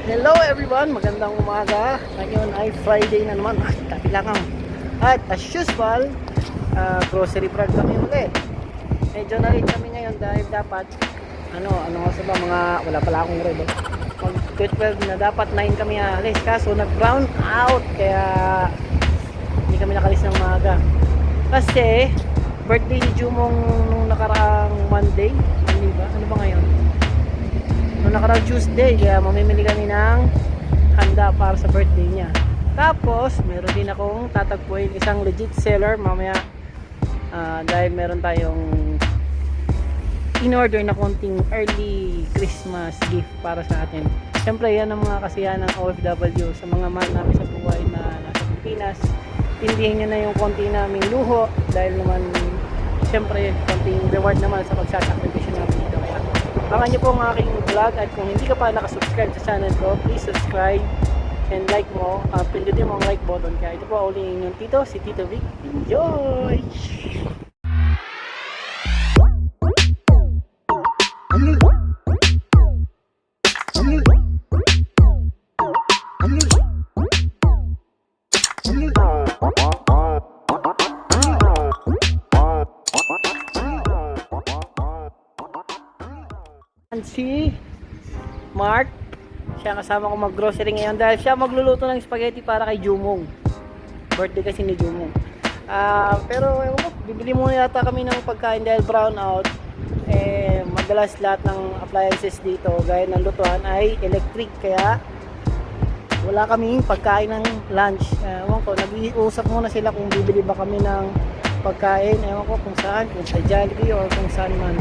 Hello everyone, magandang umaga. Ngayon ay Friday na naman. Tapilangan. At as usual, grocery prod kami ulit. Medyo na-late kami ngayon dahil dapat ano sa ba mga wala pala akong relo. Mag 12 na dapat 9 kami alis, kaso nag-brown out kaya hindi kami nakalis ng maaga. Kasi birthday ni Jumong nung nakaraang Monday, hindi ba? Ano ba ngayon? Nung nakaraang Tuesday, kaya mamimili kami ng handa para sa birthday niya. Tapos meron din akong tatagpuin isang legit seller mamaya, dahil meron tayong in-order na konting early Christmas gift para sa atin. Siyempre yan ang mga kasiyahan ng OFW sa mga mahal namin sa buhay na nasa Pilipinas. Tindihin nyo na yung konti naming luho dahil naman siyempre konting reward naman sa pagsasakripisyo namin dito. Kaya abangan nyo po ang aking vlog, at kung hindi ka pa nakasubscribe sa channel ko, please subscribe and like mo, pindutin mo ang like button. Kaya ito po ulit yung Tito, si Tito Vic. Enjoy! Si Mark, siya kasama ko mag-grocery ngayon dahil siya magluluto ng spaghetti para kay Jumong. Birthday kasi ni Jumong. Pero ewan ko, bibili muna yata kami ng pagkain dahil brown out. Madalas lahat ng appliances dito gaya ng lutuan ay electric, kaya wala kaming pagkain ng lunch. Ewan ko, nag-iusap muna sila kung bibili ba kami ng pagkain, ewan ko kung saan, kung sa Jollibee or kung saan man.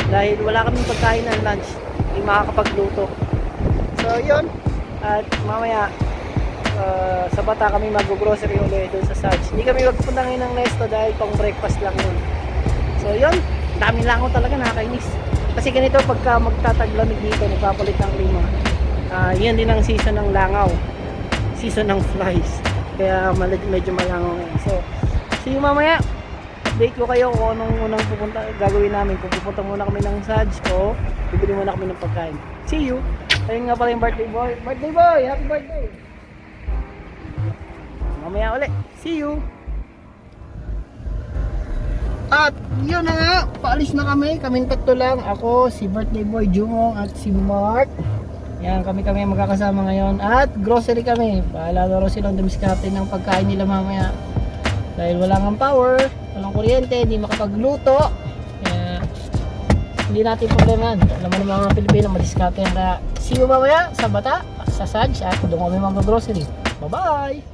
Dahil wala kaming pagkain ng lunch, hindi makakapagluto. So yun, at mamaya sa Bata kami mag-grocery ulit doon sa Sarge. Hindi kami magpunta ngayon ng Nesto dahil pang breakfast lang yun. So yun, dami lang ako talaga, nakakainis. Kasi ganito pagka magtataglamig dito, nagpapalit ng klima. Yan din ang season ng langaw, season ng flies. Kaya medyo malangaw ngayon. So see you mamaya. Update ko kayo kung anong unang gagawin namin. Kung pupunta muna kami ng Sarge o bibili muna kami ng pagkain. See you! Ayun nga pala yung birthday boy. Birthday boy! Happy birthday! Mamaya ulit. See you! At yun na nga, paalis na kami. Kaming tatlo lang. Ako, si birthday boy Jumong at si Mark. Yan, kami magkakasama ngayon. At grocery kami. Paala na rin silang dumiskarte ng pagkain nila mamaya. Dahil wala ng power, walang kuryente, hindi makapagluto. Kaya hindi natin problema. Alam mo naman mga Pilipino, madiskarte yan. Kaya see you mamaya sa Bata, sa Sarge, at doon kami mag-grocery. Bye-bye!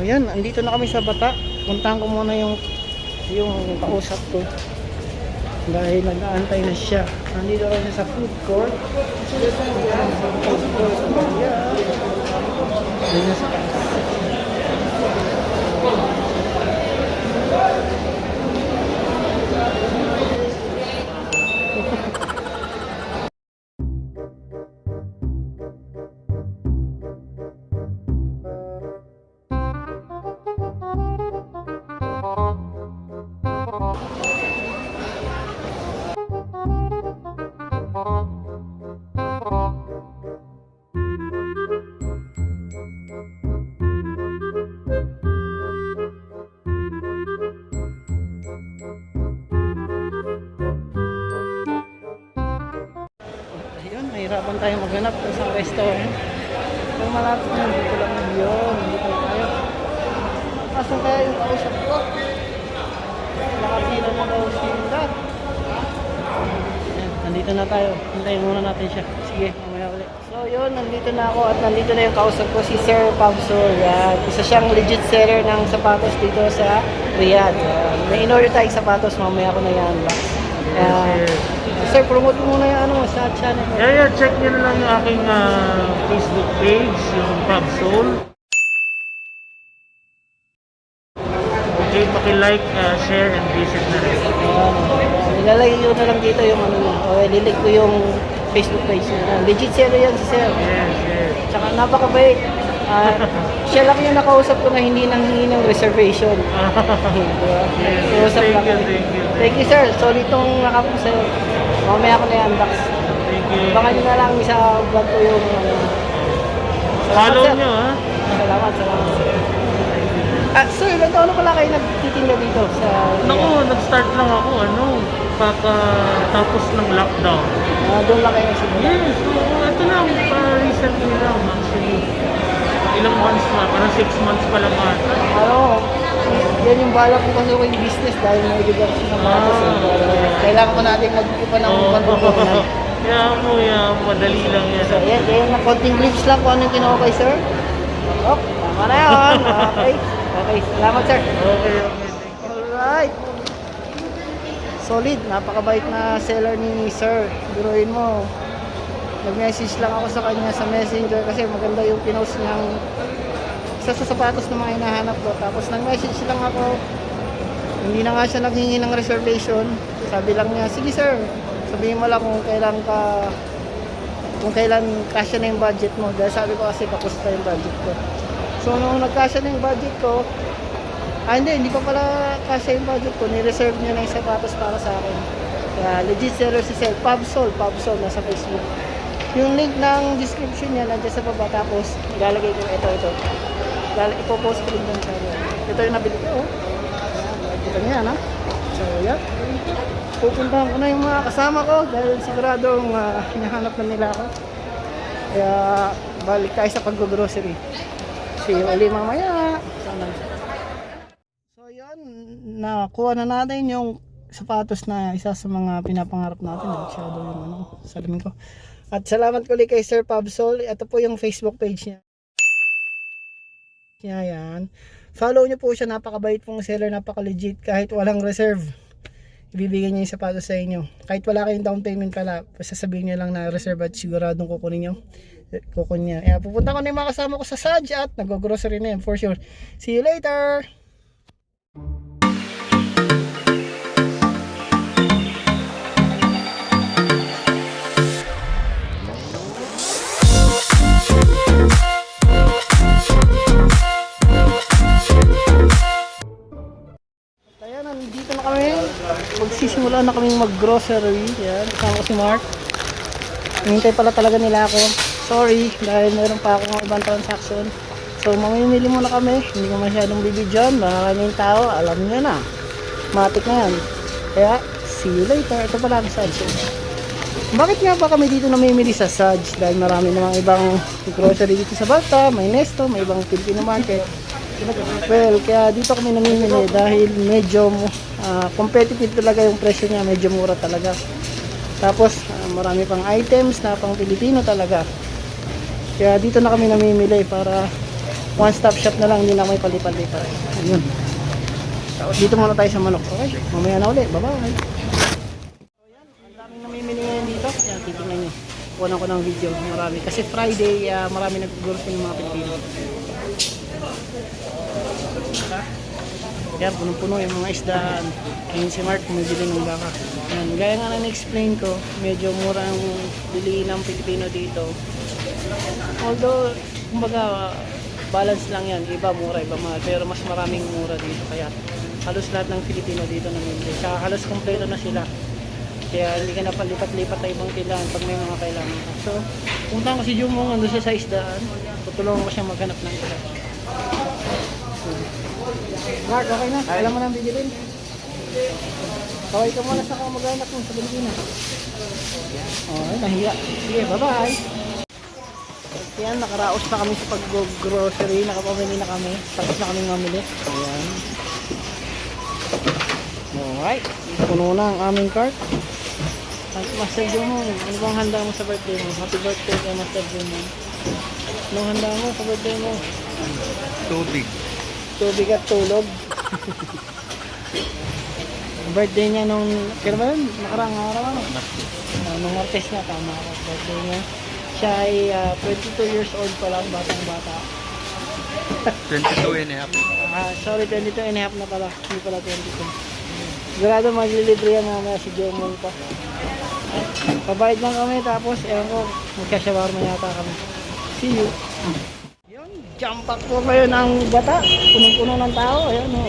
Ayan, andito na kami sa Bata. Puntahan ko muna yung kausap ko. Dahil nag-aantay na siya. Nandito rin siya sa food court. Ayan na sa nahirapan tayo maghanap sa isang restaurant. Kung malapit na dito lang yun, dito tayo. Asan kaya yung kausap ko? Nakapila na daw sila. Nandito na tayo. Hintayin muna natin siya. Sige, mamaya ulit. So yun, nandito na ako at nandito na yung kausap ko, si Sir Pabsor. Isa siyang legit seller ng sapatos dito sa Riyadh. May in-order tayong sapatos, mamaya ko na yan. Sir, promote mo muna yung sa channel mo. Yeah, check nyo na lang yung aking Facebook page, yung Pub Soul. Okay, paki-like, share, and visit na rin. Nilalagay ko na lang dito yung nililink ko yung Facebook page na. Legit seller yan si Sir. Yes. Tsaka napakabait. Siya lang yung nakausap ko na hindi nanghingi ng reservation. Diba? Yes, thank you. Thank you sir. Solid itong nakapos sa'yo. Mamaya ko na i-unbox. Thank sige. Baka nyo na lang sa vlog ko yung Follow sir. nyo, ha? Salamat sir. Sir, ilan taon na pala kayo nagtitinda dito sa... Naku, nag-start lang ako, tapos ng lockdown. Doon lang kayo nagsimula. Yes, so ito lang, recently lang, actually. Ilang months na, parang 6 months pa lang ata. Yan yung balak ko kasi yung business dahil may diverso ng batas. Kailangan ko natin mag-ipa ng pagkukunan. Kaya madali lang yan. So, yan na konting clips lang kung ano yung kinuha kay sir. Oh, tama na yun. Okay, salamat sir. Okay. Alright. Solid, napakabait na seller ni sir. Biruin mo. Nag-message lang ako sa kanya sa messenger kasi maganda yung pinost niyang isa sa sapatos na mga hinahanap ko. Tapos nag-message lang ako. Hindi na nga siya naghingi ng reservation. Sabi lang niya, sige sir, sabihin mo lang kung kailan kasya na yung budget mo. Dahil sabi ko kasi kapos pa yung budget ko. So nung nagkasya na yung budget ko, hindi pa pala kasya yung budget ko. Ni-reserve niya na yung sapatos para sa akin. Kaya legit seller si sir. Pubsol nasa Facebook. Yung link ng description niya nandiyan sa baba. Tapos ilalagay ko ito. Ipopost ko rin doon sa ito yung nabili ko. Kita niya na. So yan. Pupuntahan ko na yung mga kasama ko dahil siguradong hinahanap na nila ako. Kaya balik tayo sa pag-grocery. See you ulit mamaya. So yun, nakuha na natin yung sapatos na isa sa mga pinapangarap natin. Shadow yung salamin ko. At salamat ko ulit kay Sir Pubsol. Ito po yung Facebook page niya. Yan. Follow nyo po siya, napakabait pong seller, napaka-legit. Kahit walang reserve, ibibigay niya yung sapatos sa inyo. Kahit wala kayong down payment pala, sasabihin niya lang na reserve at siguradong kukunin niyo. Kukunin niya. Pupunta ko na yung mga kasama ko sa Sadge at nag-grocery na yan for sure. See you later! Nandito na kami. Magsisimula na kaming mag-grocery. Yan, kasama ko si Mark. Hintay pala talaga nila ako. Sorry, dahil meron pa akong ibang transaction. So, mamimili muna kami. Hindi ko masyadong bibidyon. Maraming tao, alam nyo na. Matik na yan. Kaya, see you later. Ito pala ang Sadge. Bakit nga ba kami dito namimili sa Sadge? Dahil marami namang ibang grocery dito sa Balta. May Nesto, may ibang Filipino market. Well, kaya dito kami namimili dahil medyo competitive talaga yung presyo niya, medyo mura talaga. Tapos marami pang items na pang Pilipino talaga. Kaya dito na kami namimili para one stop shop na lang, hindi na may palipat-lipat. Ayun. Tapos dito muna tayo sa manok. Okay, mamaya na ulit. Bye-bye. So yan, ang daming namimili ngayon dito. Yan, titingnan nyo. Kunan ko ng video, marami. Kasi Friday, marami nag-grocery ng mga Pilipino. Kaya punong-puno yung mga isdaan. Ngayon si Mark bumibili ng baka. Yan, gaya nga na na-explain ko, medyo mura ang bilihin ng Pilipino dito. Although, kumbaga, balance lang yan. Iba mura, iba mahal. Pero mas maraming mura dito. Kaya halos lahat ng Pilipino dito namimili. Kaya halos kompleto na sila. Kaya hindi ka na palipat-lipat na ibang kailangan pag may mga kailangan ka. So, punta ko si Jumong, ando siya sa isdaan. Tutulungan ko siya maghanap ng isa. Mark, okay na? Alam mo na ang bibilin? Kaway ka muna sa kamag-anak mo sa Pilipinas. Okay, nahiya. Sige, bye-bye! Yan, nakaraos na kami sa pag-grocery. Nakapamili na kami. Tapos na kaming mamili. Ayan. Alright. Puno na ang aming cart. At Master Jumong, ano bang handa mo sa birthday mo? Happy birthday kay Master Jumong. Anong handa mo sa birthday mo? Tubig. Tubig at tulog. Birthday niya nung, kaya ba yun? Nakarang araw ano? Nung Martes na, tama ako. Birthday niya. Siya ay 22 years old pa lang, batang bata. 22 and a half. Sorry, 22 and a half na pala. Hindi pala 22. Sigurado maglilibre yan mamaya si Jomong pa. Pabayad lang kami, tapos ewan ko, magkasyawarma yata kami. See you. Yun, jump pack po kayo ng bata. Punong-puno ng tao. Ayan o.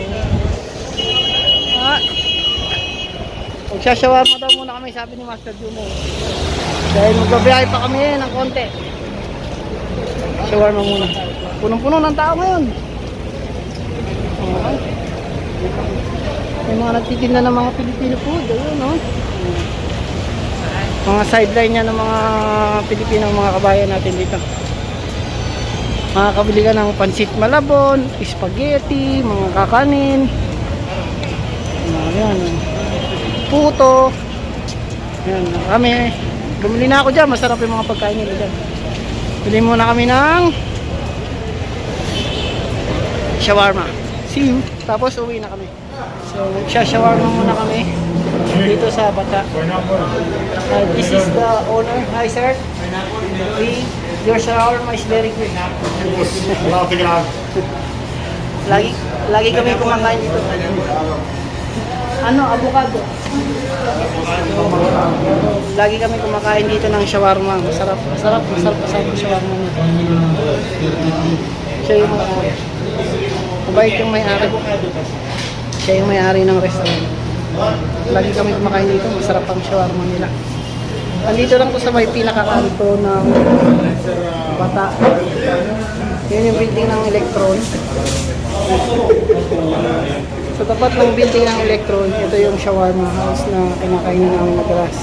Magsasyawarma daw muna kami, sabi ni Master Jomong. Dahil magbabiyahe pa kami ng konti. Shawarma muna. Punong-puno ng tao ngayon. Okay. May mga nagtitinda ng mga Filipino food. Ayun, no? Mga sideline niya ng mga Pilipinong mga kabayan natin dito. Makakabili ka ng pansit malabon, spaghetti, mga kakanin. Ayan. Puto. Ayan. Kami. Bumili na ako dyan. Masarap yung mga pagkain nila dyan. Bili muna kami ng shawarma. See you. Tapos uwi na kami. So, shawarma muna kami dito sa Bata. This is the owner. Hi sir. Your shawarma is very good. Lagi kami kumakain dito. Ano, avocado. Lagi kami kumakain dito ng shawarma. Masarap yung shawarma nito. Siya yung mabait yung may-ari. Siya yung may-ari ng restaurant. Lagi kami kumakain dito. Masarap ang shawarma nila. Andito lang to sa may pinakakanto ng Bata. Yun yung building ng Electron. Sa tapat ng building ng Electron, ito yung shawarma house na kinakain namin madalas.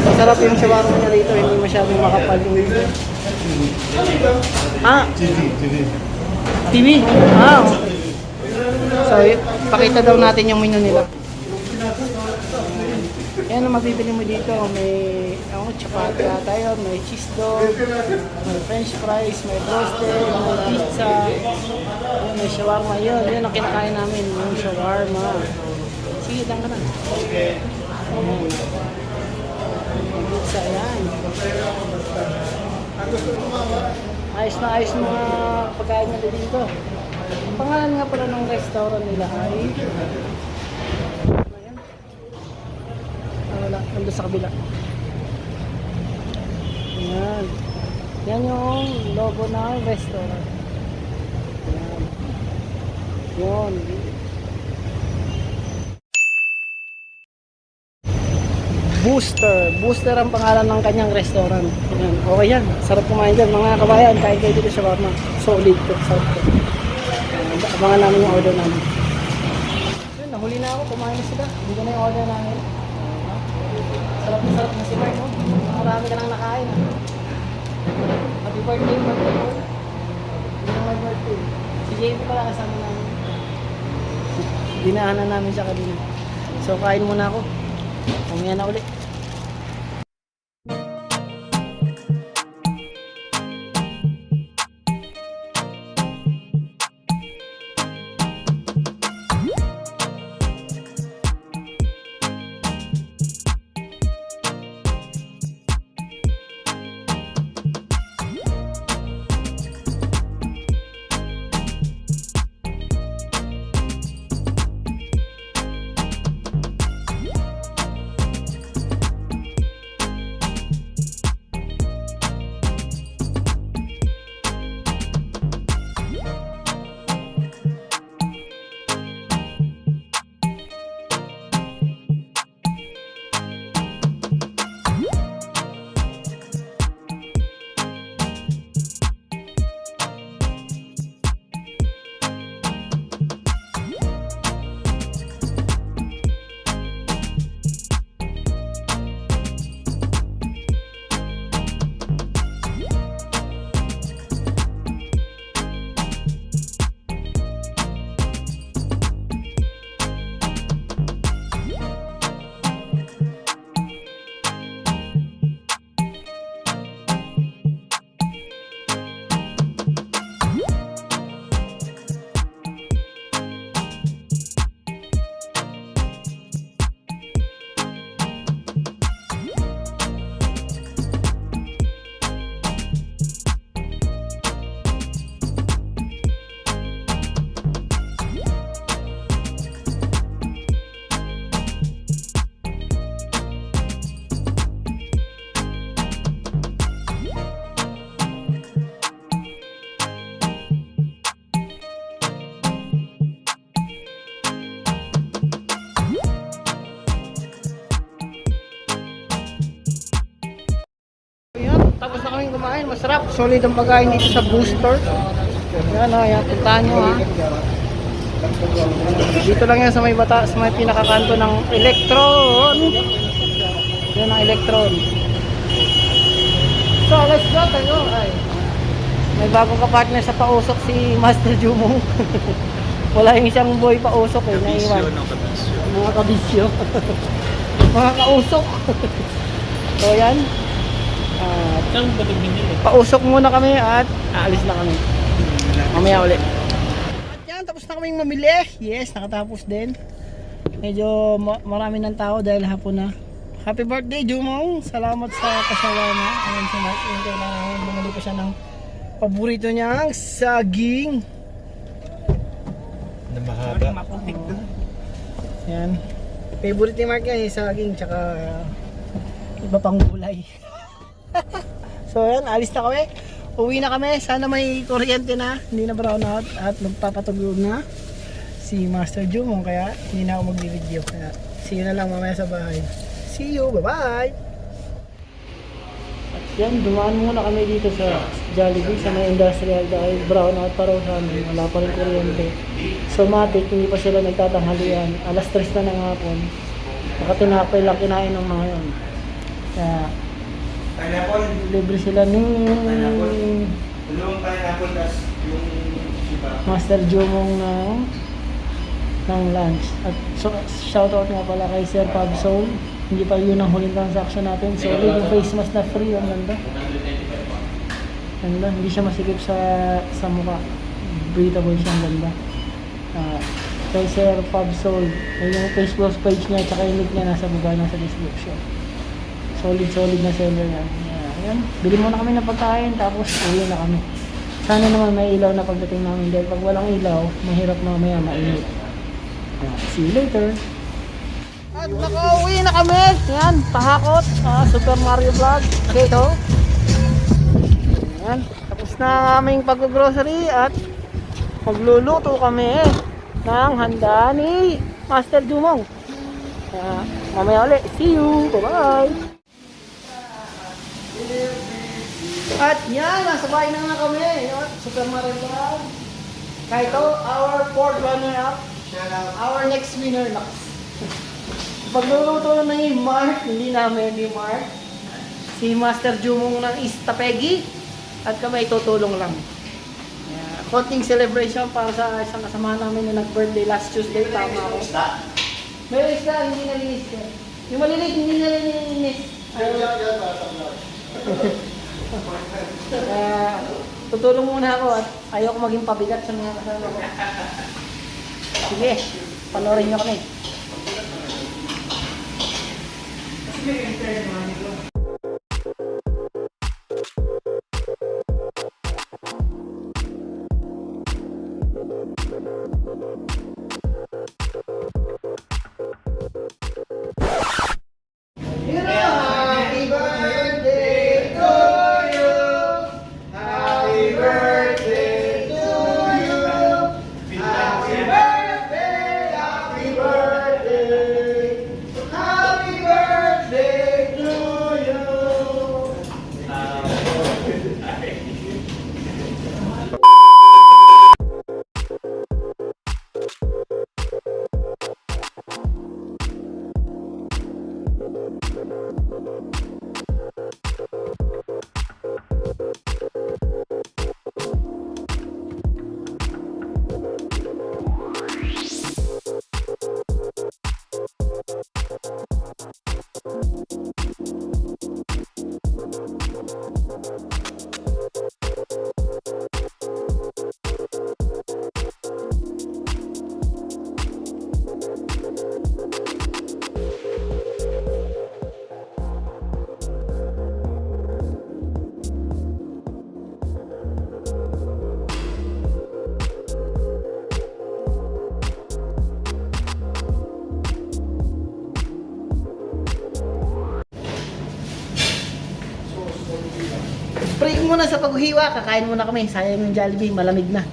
Masarap yung shawarma niya rito, hindi masyadong makapal. TV? Ah, okay. So, pakita daw natin yung menu nila. Yan ang mabibili mo dito. May chapati tayo, may cheese dog, may french fries, may roasted, may pizza, may shawarma. Yun ang kinakain namin, yung shawarma. Sige, dang ka na. Pizza, yan. Ayos na ayos mga pagkain nila dito. Ang pangalan nga pala ng restaurant nila ay wala, nandun sa kabila. Yan. Yan yung logo ng restaurant. Yan. Yun. Booster ang pangalan ng kanyang restaurant. Yan. Okay yan. Sarap kumain dyan. Mga kabayan, kain kayo dito sa shawarma. Solid to. Sarap to. Abangan namin yung order namin. Yun, nahuli na ako. Kumain na sila. Hindi ko na yung order namin. Sarap na si Mark, no? Marami ka nang nakain, ha? Happy birthday, Mark. Hindi na my birthday. Si JP pala kasama namin. Dinaanan namin siya kanina. So, kain muna ako. Mamaya na ulit. pagkain, masarap. Solid ang pagkain dito sa Booster. Yan o, yan, puntahan nyo ha. Dito lang yan sa may bata, sa may pinakakanto ng Electron. Yan ang Electron. So, let's go tayo. Ay, may bagong kapartner sa pausok si Master Jumong. Wala yung isang boy pausok eh, naiwan. Mga kabisyo. Mga kausok. So yan. Saan ba ito binili? Pausok muna kami at aalis na kami. Mamaya ulit. At yan, tapos na kaming mamili. Yes, nakatapos din. Medyo marami ng tao dahil hapon na. Happy birthday, Jumong! Salamat sa kasawa na. Ayan si Mark. Yung kailangan bumili ko siya ng paborito niyang saging. Na mahaba. Maputik doon. Yan. Favorite ni Mark yan, yung saging, tsaka iba pang gulay. So yan, alis na kami. Uwi na kami. Sana may kuryente na. Hindi na brown out. At magpapatugog na si Master Jumong. Kaya hindi na ako mag-video. Kaya see you na lang mamaya sa bahay. See you. Bye-bye! At yan, dumaan muna kami dito sa Jollibee, sa may industrial dahil brown out pa raw sa amin. Wala pa rin kuryente. So matik, hindi pa sila nagtatanghalian. Alas 3 na ng hapon. Nakatinapay lang kinain ng mga yun. Kaya libre sila ni Dalawang pineapple tas yung iba. Master Jumong ng lunch. At so, shoutout nga pala kay Sir Pab Soul. Hindi pa yun ang huling transaction natin. So yung face mask na free, ang ganda. Ganda, hindi siya masikip sa mukha. Breathable siya, ang ganda. Kay Sir Pab Soul, yung Facebook page niya at yung link niya nasa baba, nasa description. Solid na seller yan. Ayan, bili muna kami ng pagkain tapos uwi na kami. Sana naman may ilaw na pagdating namin dahil pag walang ilaw, mahirap mamaya mainit. See you later. At nakauwi na kami. Yan, pahakot. Super Mario Vlog. Okay, ito. Yan, tapos na aming pag-grocery at magluluto kami ng handa ni Master Jumong. Mamaya ulit. See you. Bye-bye. At yan, nasa bahay na nga kami. Yan, Super Mario Vlog. Kaya ito, our fourth runner-up. Our next winner. Pagluluto na ni Mark, hindi namin ni Mark. Si Master Jumong ng Istapegi. At kami tutulong lang. Konting celebration para sa isang kasama namin na nag-birthday last Tuesday. Tama ako. May isda, hindi nalinis ko. Yung malilit, hindi nalinis. Tutulong muna ako at ayoko maging pabigat sa mga kasama ko. Sige, panoorin nyo kami. Happy birthday to you. Happy birthday to you. Happy birthday, happy birthday. Happy birthday to you. Break muna sa paghiwa, kakain muna kami. Sayang yung Jollibee, malamig na.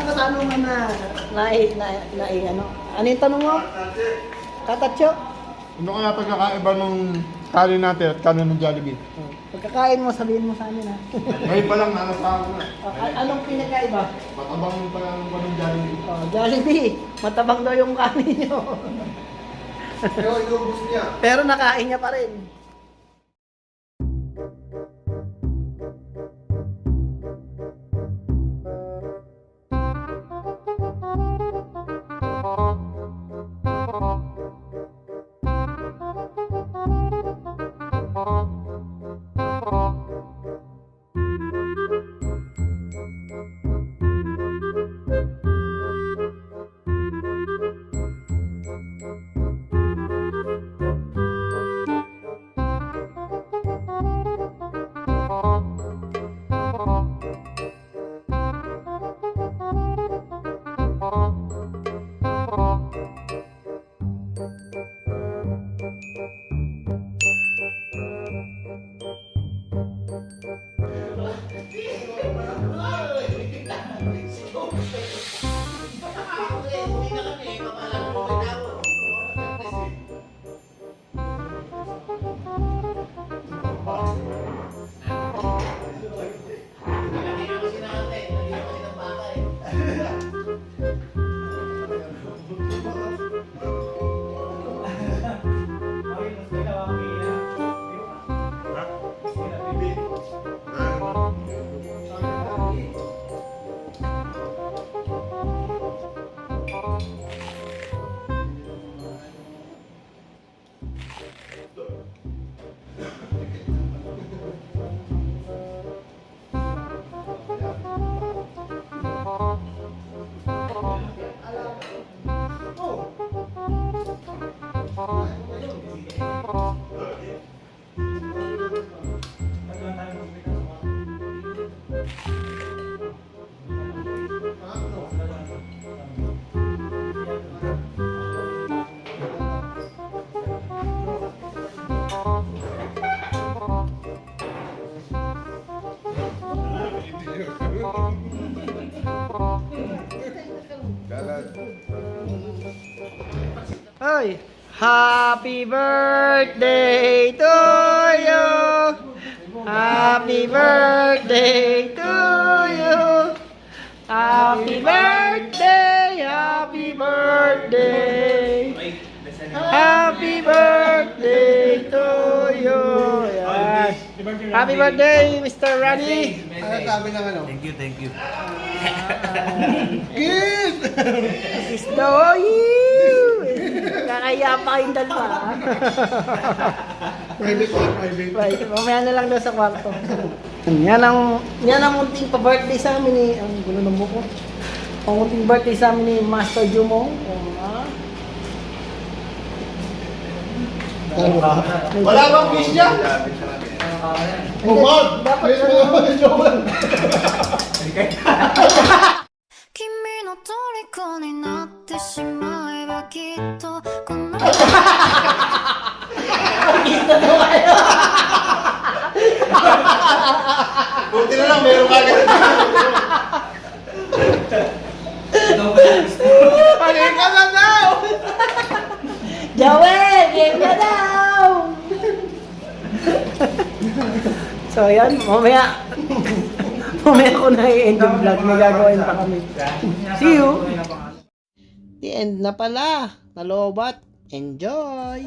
katanungan na ano. Ano yung tanong mo? Tatatyo? Ano kaya pagkakaiba nung kanin natin at kanin ng Jollibee? Pagkakain mo, sabihin mo sa amin ha. Ngayon pa lang, nalasahan ko na. Anong pinagkaiba? Matabang pa lang ng Jollibee. Jollibee, matabang daw yung kanin nyo. Pero inubos niya. Pero nakain niya pa rin. Ay, happy birthday to you. Happy birthday to you. Happy birthday, happy birthday. Happy birthday to you. Yan. Happy birthday, Mr. Rani. Ano sabi ng ano? Thank you. Kiss! Kiss daw, kakaya pa kayong dalawa. Private. Right, mamaya na lang daw sa kwarto. Yan ang munting pa-birthday sa amin ni, ang gulo ng buko. Ang munting birthday sa amin ni Master Jumong. Wala bang kiss niya? Umag! Dapat Ayun mo naman yung joke. 君の虜になってしまえばきっとこの Buti na lang, meron ka agad. Paling ka na daw! Joel, game na daw! So yan, mamaya ko na i-end yung vlog. May gagawin pa kami. See you! The end na pala. Nalobat. Enjoy!